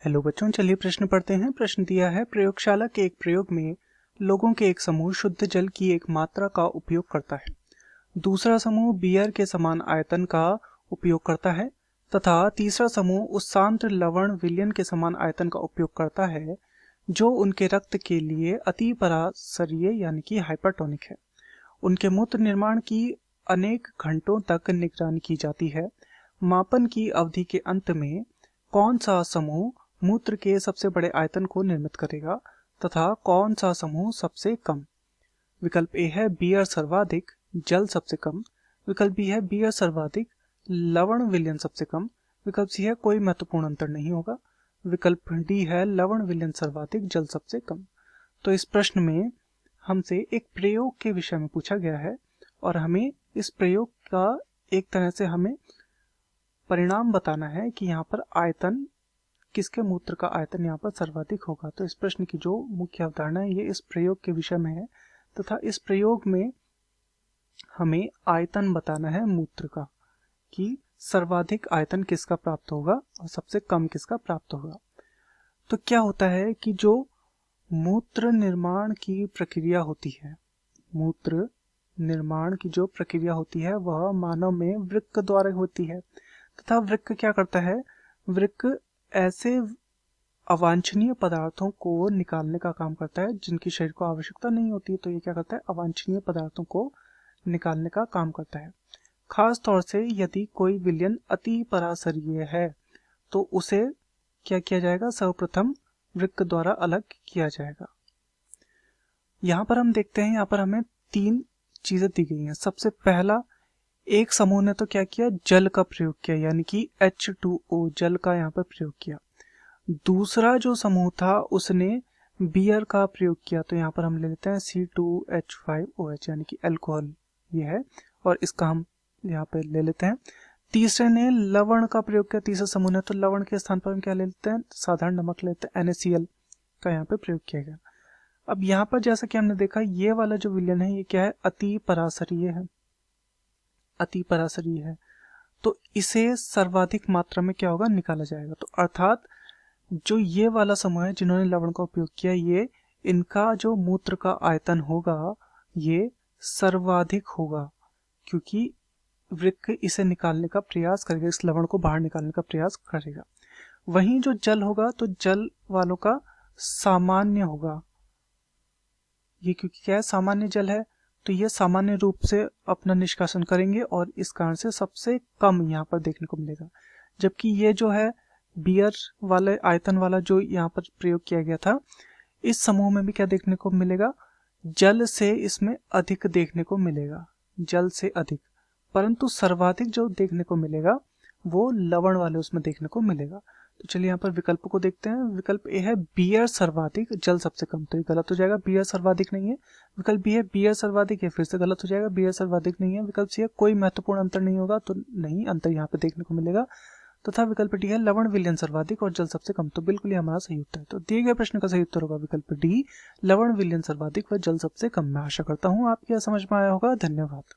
Hello बच्चों, चलिए प्रश्न पढ़ते हैं। प्रश्न दिया है, प्रयोगशाला के एक प्रयोग में लोगों के एक समूह शुद्ध जल की एक मात्रा का उपयोग करता है। दूसरा समूह बियर के समान आयतन का उपयोग करता है तथा तीसरा समूह उस सांद्र लवण विलयन के समान आयतन का उपयोग करता है जो उनके रक्त के लिए अति परासरीय यानी कि हाइपरटोनिक है। उनके मूत्र निर्माण की अनेक घंटों तक निगरानी की जाती है। मापन की अवधि के अंत में कौन सा समूह मूत्र के सबसे बड़े आयतन को निर्मित करेगा तथा कौन सा समूह सबसे कम। विकल्प ए है बियर सर्वाधिक, जल सबसे कम। विकल्प बी है बियर सर्वाधिक, लवण विलयन सबसे कम। विकल्प सी है कोई महत्वपूर्ण अंतर नहीं होगा। विकल्प डी है लवण विलयन सर्वाधिक, जल सबसे कम। तो इस प्रश्न में हमसे एक प्रयोग के विषय में पूछा गया है और हमें इस प्रयोग का एक तरह से हमें परिणाम बताना है कि यहाँ पर आयतन, किसके मूत्र का आयतन यहाँ पर सर्वाधिक होगा। तो इस प्रश्न की जो मुख्य अवधारणा है ये इस प्रयोग के विषय में है तथा इस प्रयोग में हमें आयतन बताना है मूत्र का, कि सर्वाधिक आयतन किसका प्राप्त होगा और सबसे कम किसका प्राप्त होगा। तो क्या होता है कि जो मूत्र निर्माण की प्रक्रिया होती है, मूत्र निर्माण की जो प्रक्रिया होती है वह मानव में वृक्क द्वारा होती है तथा वृक्क क्या करता है, वृक्क ऐसे अवांछनीय पदार्थों को निकालने का काम करता है जिनकी शरीर को आवश्यकता नहीं होती। तो ये क्या करता है, अवांछनीय पदार्थों को निकालने का काम करता है। खास तौर से यदि कोई विलयन अति परासरीय है तो उसे क्या किया जाएगा, सर्वप्रथम वृक्क द्वारा अलग किया जाएगा। यहाँ पर हम देखते हैं, यहाँ पर हमें तीन चीजें दी गई हैं। सबसे पहला, एक समूह ने तो क्या किया, जल का प्रयोग किया यानी कि H2O, जल का यहाँ पर प्रयोग किया। दूसरा जो समूह था उसने बियर का प्रयोग किया, तो यहाँ पर हम ले लेते हैं C2H5OH यानी कि अल्कोहल ये है, और इसका हम यहाँ पे ले लेते हैं। तीसरे ने लवण का प्रयोग किया, तीसरे समूह ने, तो लवण के स्थान पर हम क्या ले लेते हैं, साधारण नमक लेते हैं, NaCl का यहाँ पे प्रयोग किया गया। अब यहाँ पर जैसा कि हमने देखा, ये वाला जो विलयन है ये क्या है, अति परासरीय है, अति परासरीय है, तो इसे सर्वाधिक मात्रा में क्या होगा, निकाला जाएगा। तो अर्थात जो ये वाला समूह है जिन्होंने लवण का उपयोग किया, ये इनका जो मूत्र का आयतन होगा ये सर्वाधिक होगा, क्योंकि वृक्क इसे निकालने का प्रयास करेगा, इस लवण को बाहर निकालने का प्रयास करेगा। वहीं जो जल होगा तो जल वालों का सामान्य होगा, ये क्योंकि क्या है, सामान्य जल है, तो ये सामान्य रूप से अपना निष्कासन करेंगे और इस कारण से सबसे कम यहाँ पर देखने को मिलेगा। जबकि ये जो है बियर वाले आयतन वाला जो यहाँ पर प्रयोग किया गया था, इस समूह में भी क्या देखने को मिलेगा, जल से इसमें अधिक देखने को मिलेगा, जल से अधिक, परंतु सर्वाधिक जो देखने को मिलेगा वो लवण वाले उसमें देखने को मिलेगा। तो चलिए यहाँ पर विकल्प को देखते हैं। विकल्प ए है बियर सर्वाधिक, जल सबसे कम, तो ये गलत हो जाएगा, बियर सर्वाधिक नहीं है। विकल्प बी है बियर सर्वाधिक, ये फिर से गलत हो जाएगा, बियर सर्वाधिक नहीं है। विकल्प सी है कोई महत्वपूर्ण अंतर नहीं होगा, तो नहीं, अंतर यहाँ पे देखने को मिलेगा। तथा विकल्प डी है लवण विलयन सर्वाधिक और जल सबसे कम, तो बिल्कुल ही हमारा सही उत्तर है। तो दिए गए प्रश्न का सही उत्तर होगा विकल्प डी, लवण विलयन सर्वाधिक व जल सबसे कम। मैं आशा करता हूँ आपको यह समझ में आया होगा। धन्यवाद।